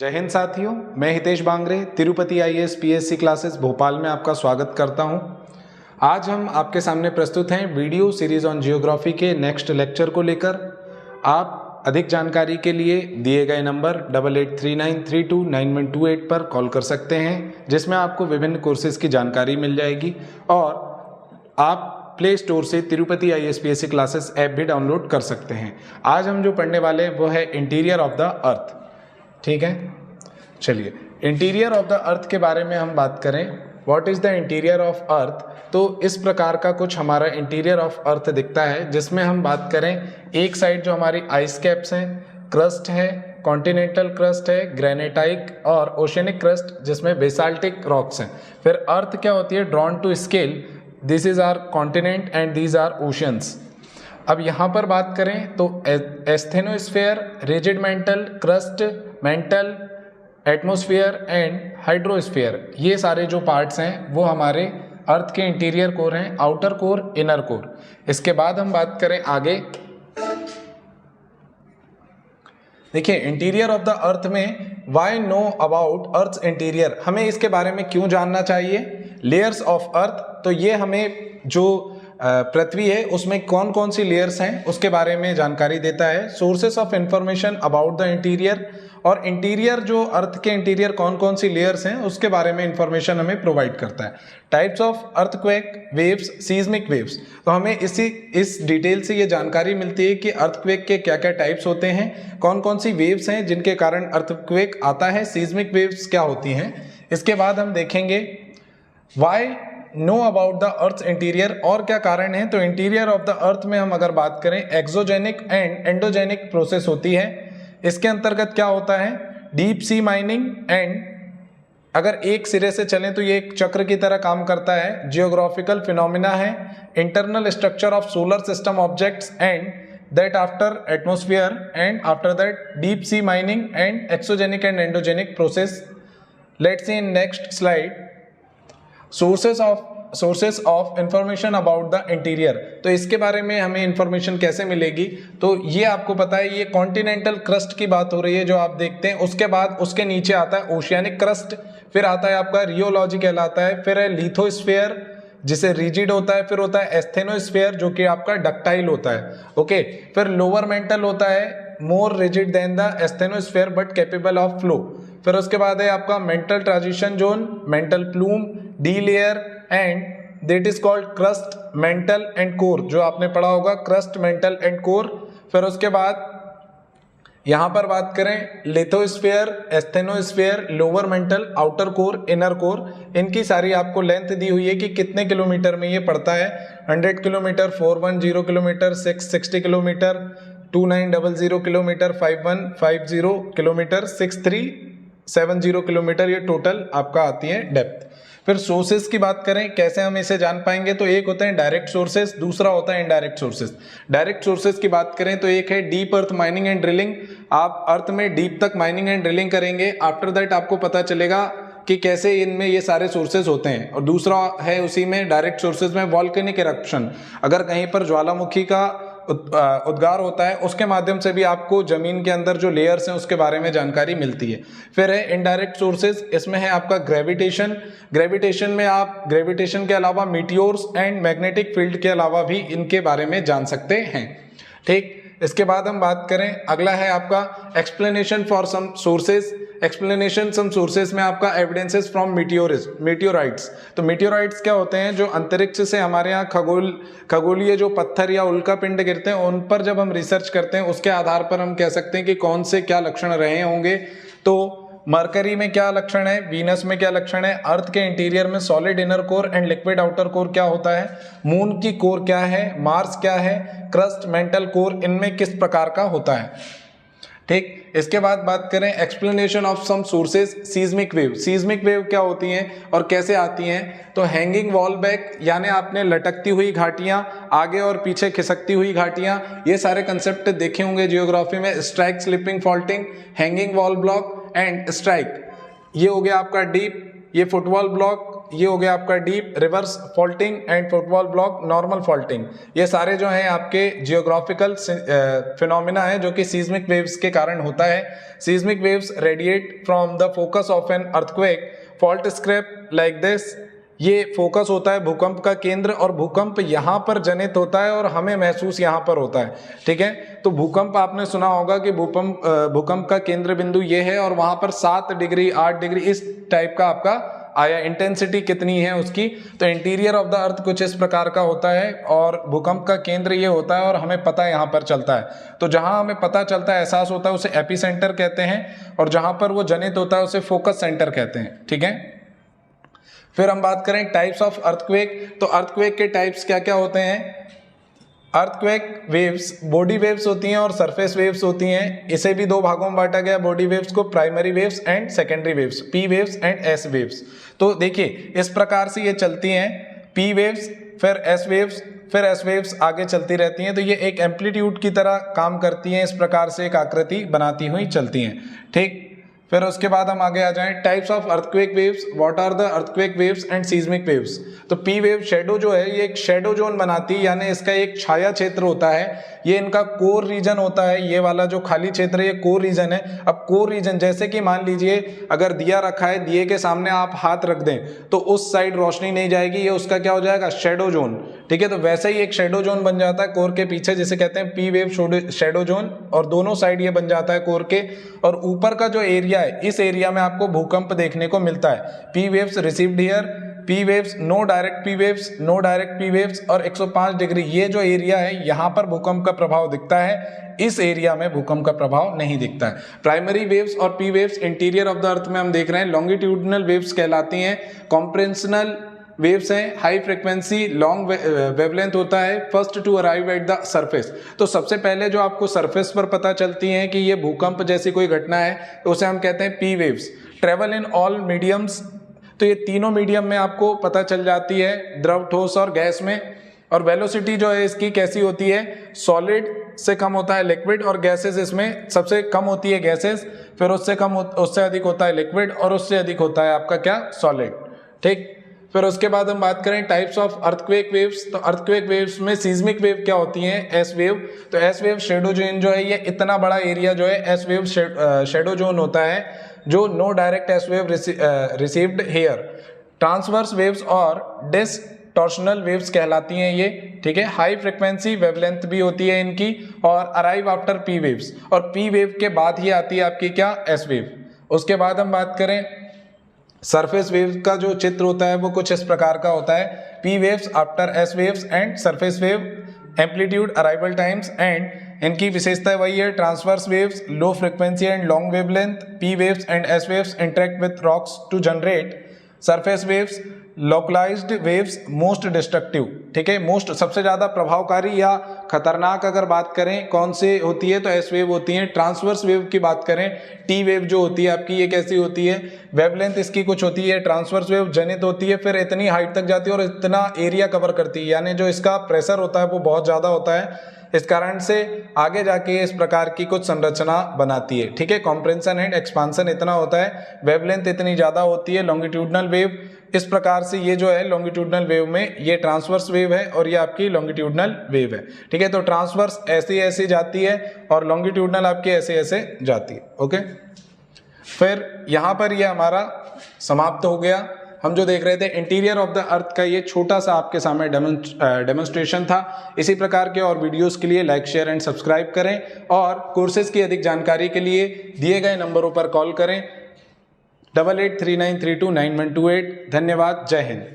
जय हिंद साथियों, मैं Hitesh Bangre Tirupati IAS PSC classes Bhopal में आपका स्वागत करता हूं। आज हम आपके सामने प्रस्तुत हैं वीडियो सीरीज ऑन जियोग्राफी के नेक्स्ट लेक्चर को लेकर। आप अधिक जानकारी के लिए दिए गए नंबर 8839329128 पर कॉल कर सकते हैं, जिसमें आपको विभिन्न कोर्सेज की जानकारी मिल जाएगी और आप प्ले स्टोर से Tirupati IAS PSC classes app भी डाउनलोड कर सकते हैं। आज हम जो पढ़ने वाले हैं वो है इंटीरियर ऑफ द अर्थ। ठीक है, चलिए इंटीरियर ऑफ द अर्थ के बारे में हम बात करें। What is the interior of earth? तो इस प्रकार का कुछ हमारा इंटीरियर ऑफ अर्थ दिखता है, जिसमें हम बात करें एक साइड जो हमारी आइस कैप्स हैं, क्रस्ट है, कॉन्टिनेंटल क्रस्ट है, ग्रेनेटाइक और ओशियनिक क्रस्ट जिसमें बेसाल्टिक रॉक्स हैं। फिर अर्थ क्या होती है? Drawn to scale, this is our continent and these are oceans. अब यहाँ पर बात करें तो asthenosphere, rigid mantle, crust, mantle, atmosphere and hydrosphere, ये सारे जो पार्ट्स हैं वो हमारे अर्थ के इंटीरियर कोर हैं, आउटर कोर, इनर कोर। इसके बाद हम बात करें आगे, देखिए इंटीरियर ऑफ द अर्थ में why know about earth interior, हमें इसके बारे में क्यों जानना चाहिए? लेयर्स ऑफ अर्थ, तो ये हमें जो पृथ्वी है उसमें कौन कौन सी लेयर्स हैं उसके बारे में जानकारी देता है। Sources of information about the interior, और इंटीरियर जो अर्थ के इंटीरियर कौन कौन सी लेयर्स हैं उसके बारे में इंफॉर्मेशन हमें प्रोवाइड करता है। Types of earthquake, waves, seismic waves, तो हमें इस डिटेल से ये जानकारी मिलती है कि अर्थक्वेक के क्या क्या टाइप्स होते हैं, कौन कौन सी वेव्स हैं जिनके कारण अर्थक्वेक आता है, सीज्मिक वेव्स क्या होती हैं। इसके बाद हम देखेंगे why know about the earth interior, और क्या कारण है। तो इंटीरियर ऑफ द अर्थ में हम अगर बात करें एक्सोजेनिक एंड एंडोजेनिक प्रोसेस होती है। इसके अंतर्गत क्या होता है? डीप सी माइनिंग एंड, अगर एक सिरे से चलें तो ये एक चक्र की तरह काम करता है। जियोग्राफिकल फिनोमिना है, internal structure of solar system objects and that after atmosphere and after that deep sea mining and exogenic and endogenic process. Let's see in next slide sources of information about the interior. तो इसके बारे में हमें information कैसे मिलेगी? तो ये आपको पता है, ये कॉन्टिनेंटल क्रस्ट की बात हो रही है जो आप देखते हैं। उसके बाद उसके नीचे आता है ओशियानिक क्रस्ट, फिर आता है आपका रियोलॉजी कहलाता है, फिर है लिथोस्फेयर जिसे रिजिड होता है, फिर होता है एस्थेनोस्फेयर जो कि आपका डक्टाइल होता है। ओके, फिर लोअर मेंटल होता है, more rigid than the asthenosphere but capable of flow. फिर उसके बाद है आपका mantle transition zone, mantle plume, D layer and that is called crust, mantle and core, जो आपने पढ़ा होगा क्रस्ट, मेंटल एंड कोर। फिर उसके बाद यहां पर बात करें lithosphere, asthenosphere, lower mental, outer core, inner core, इनकी सारी आपको लेंथ दी हुई है कि कितने किलोमीटर में ये पड़ता है। 100 kilometre, 410 kilometre, 660 kilometre, 2900 kilometre, 5150 kilometre, 6370 kilometre, ये टोटल आपका आती है डेप्थ। फिर सोर्सेज की बात करें, कैसे हम इसे जान पाएंगे? तो एक होते हैं डायरेक्ट सोर्सेज, दूसरा होता है इनडायरेक्ट सोर्सेज। डायरेक्ट सोर्सेज की बात करें तो एक है deep earth mining and drilling, आप अर्थ में डीप तक माइनिंग एंड ड्रिलिंग करेंगे, आफ्टर दैट आपको पता चलेगा कि कैसे इनमें ये सारे सोर्सेज होते हैं। और दूसरा है उसी में डायरेक्ट सोर्सेज में वॉल्केनिक इरप्शन, अगर कहीं पर ज्वालामुखी का उद्गार होता है उसके माध्यम से भी आपको जमीन के अंदर जो लेयर्स हैं उसके बारे में जानकारी मिलती है। फिर है इनडायरेक्ट सोर्सेज, इसमें है आपका ग्रेविटेशन। ग्रेविटेशन में आप ग्रेविटेशन के अलावा मीटियोर्स एंड मैग्नेटिक फील्ड के अलावा भी इनके बारे में जान सकते हैं। ठीक, इसके बाद हम बात करें, अगला है आपका explanation for some sources. Explanation some sources में आपका एविडेंसेस फ्रॉम मीटियोराइट्स। तो मीटियोराइट्स क्या होते हैं? जो अंतरिक्ष से हमारे यहाँ खगोलीय जो पत्थर या उल्का पिंड गिरते हैं उन पर जब हम रिसर्च करते हैं उसके आधार पर हम कह सकते हैं कि कौन से क्या लक्षण रहे होंगे। तो मरकरी में क्या लक्षण है, वीनस में क्या लक्षण है, अर्थ के इंटीरियर में solid inner core and liquid outer core क्या होता है, मून की कोर क्या है, मार्स क्या है, क्रस्ट, मेंटल कोर इनमें किस प्रकार का होता है। ठीक, इसके बाद बात करें explanation of some sources, seismic wave. Seismic wave क्या होती हैं और कैसे आती हैं? तो हैंगिंग वॉल बैक, यानी आपने लटकती हुई घाटियां, आगे और पीछे खिसकती हुई घाटियां, ये सारे कंसेप्ट देखे होंगे जियोग्राफी में। Strike, slipping, faulting, hanging wall block and strike, ये हो गया आपका डीप, ये फुटबॉल ब्लॉक, ये हो गया आपका deep, reverse faulting and football block, normal faulting. ये सारे जो हैं आपके जियोग्राफिकल फिनोमिना है जो कि सीस्मिक वेव्स के कारण होता है। Seismic waves radiate from the focus of an earthquake, fault scrap like this. ये फोकस होता है भूकंप का केंद्र, और भूकंप यहाँ पर जनित होता है और हमें महसूस यहाँ पर होता है, ठीक है। तो भूकंप आपने सुना होगा कि भूकंप का केंद्र बिंदु ये है और वहां पर 7 डिग्री 8 डिग्री इस टाइप का आपका आया, इंटेंसिटी कितनी है उसकी। तो इंटीरियर ऑफ द अर्थ कुछ इस प्रकार का होता है और भूकंप का केंद्र ये होता है और हमें पता यहाँ पर चलता है। तो जहां हमें पता चलता है, एहसास होता है, उसे एपिसेंटर कहते हैं, और जहां पर वो जनित होता है उसे फोकस सेंटर कहते हैं, ठीक है। फिर हम बात करें टाइप्स ऑफ अर्थक्वेक। तो अर्थक्वेक के टाइप्स क्या क्या होते हैं? अर्थक्वेक वेव्स बॉडी वेव्स होती हैं और सरफेस वेव्स होती हैं। इसे भी 2 भागों में बांटा गया बॉडी वेव्स को, primary waves and secondary waves, P waves and S waves. तो देखिए इस प्रकार से ये चलती हैं, पी वेव्स, फिर एस वेव्स, फिर एस वेव्स आगे चलती रहती हैं। तो ये एक एम्पलीट्यूड की तरह काम करती हैं, इस प्रकार से एक आकृति बनाती हुई चलती हैं, ठीक। फिर उसके बाद हम आगे आ जाएं, types of earthquake waves, what are the earthquake waves and seismic waves. तो पी वेव शेडो जो है ये एक शेडो जोन बनाती है, यानी इसका एक छाया क्षेत्र होता है, ये इनका कोर रीजन होता है। ये वाला जो खाली क्षेत्र है ये कोर रीजन है। अब कोर रीजन जैसे कि मान लीजिए अगर दिया रखा है, दिए के सामने आप हाथ रख दें तो उस साइड रोशनी नहीं जाएगी, ये उसका क्या हो जाएगा, शेडो जोन, ठीक है। तो वैसे ही एक शेडो जोन बन जाता है कोर के पीछे, जिसे कहते हैं पी वेव शेडो जोन, और दोनों साइड ये बन जाता है कोर के। और ऊपर का जो एरिया है, इस एरिया में आपको भूकंप देखने को मिलता है। P waves received here, P waves, no direct P waves, no direct P waves, और 105 डिग्री ये जो एरिया है यहाँ पर भूकंप का प्रभाव दिखता है, इस एरिया में भूकंप का प्रभाव नहीं दिखता है। प्राइमरी वेव्स और P waves interior of the earth में हम देख रहे हैं, लॉन्गिट्यूडिनल वेव्स कहलाती हैं। कॉम्प्रेंशनल वेव्स हैं, हाई फ्रीक्वेंसी लॉन्ग वेवलेंथ होता है, first to arrive at the surface. तो सबसे पहले जो आपको सरफेस पर पता चलती है कि ये भूकंप जैसी कोई घटना है, तो उसे हम कहते हैं P waves. Travel in all mediums, तो ये तीनों मीडियम में आपको पता चल जाती है, द्रव, ठोस और गैस में। और वेलोसिटी जो है इसकी कैसी होती है, सॉलिड से कम होता है लिक्विड, और गैसेस इसमें सबसे कम होती है गैसेस, फिर उससे अधिक होता है लिक्विड, और उससे अधिक होता है आपका क्या, सॉलिड, ठीक। फिर उसके बाद हम बात करें टाइप्स ऑफ अर्थक्वेक वेव्स। तो अर्थक्वेक वेव्स में सीस्मिक वेव क्या होती हैं, एस वेव। तो एस वेव शेडो जोन जो है, ये इतना बड़ा एरिया जो है एस वेव शेडो जोन होता है, जो no direct S wave received here. Transverse waves और डिस्टॉर्शनल वेव्स कहलाती हैं ये, ठीक है। हाई फ्रीक्वेंसी वेवलेंथ भी होती है इनकी, और अराइव आफ्टर पी वेव्स, और पी वेव के बाद ही आती है आपकी क्या, एस वेव। उसके बाद हम बात करें सरफेस वेव का जो चित्र होता है वो कुछ इस प्रकार का होता है, P waves after S waves and surface wave, amplitude, arrival times, and इनकी विशेषता वही है, transverse waves, low frequency and long wavelength, P waves and S waves interact with rocks to generate surface waves, localized waves most destructive, ठीक है। Most सबसे ज्यादा प्रभावकारी या खतरनाक अगर बात करें कौन से होती है, तो एस वेव होती है। ट्रांसवर्स वेव की बात करें, टी वेव जो होती है आपकी, ये कैसी होती है, वेवलेंथ इसकी कुछ होती है, ट्रांसवर्स वेव जनित होती है, फिर इतनी हाइट तक जाती है और इतना एरिया कवर करती है, यानी जो इसका प्रेशर होता है वो बहुत ज्यादा होता है, इस कारण से आगे जाके इस प्रकार की कुछ संरचना बनाती है, ठीक है। कॉम्प्रेंशन एंड एक्सपांशन इतना होता है, वेवलेंथ इतनी ज्यादा होती है। लॉन्गिट्यूडनल वेव, इस प्रकार से ये जो है लॉन्गिट्यूडनल वेव में ये ट्रांसवर्स वेव है और ये आपकी लॉन्गिट्यूडनल वेव है, ठीक है। तो ट्रांसवर्स ऐसी ऐसी जाती है और लॉन्गिट्यूडनल आपकी ऐसे ऐसे जाती है, ओके। फिर यहाँ पर ये हमारा समाप्त हो गया। हम जो देख रहे थे इंटीरियर ऑफ द अर्थ का ये छोटा सा आपके सामने डेमोन्स्ट्रेशन था। इसी प्रकार के और वीडियोस के लिए लाइक, शेयर एंड सब्सक्राइब करें, और कोर्सेज की अधिक जानकारी के लिए दिए गए नंबरों पर कॉल करें 8839329128। धन्यवाद, जय हिंद।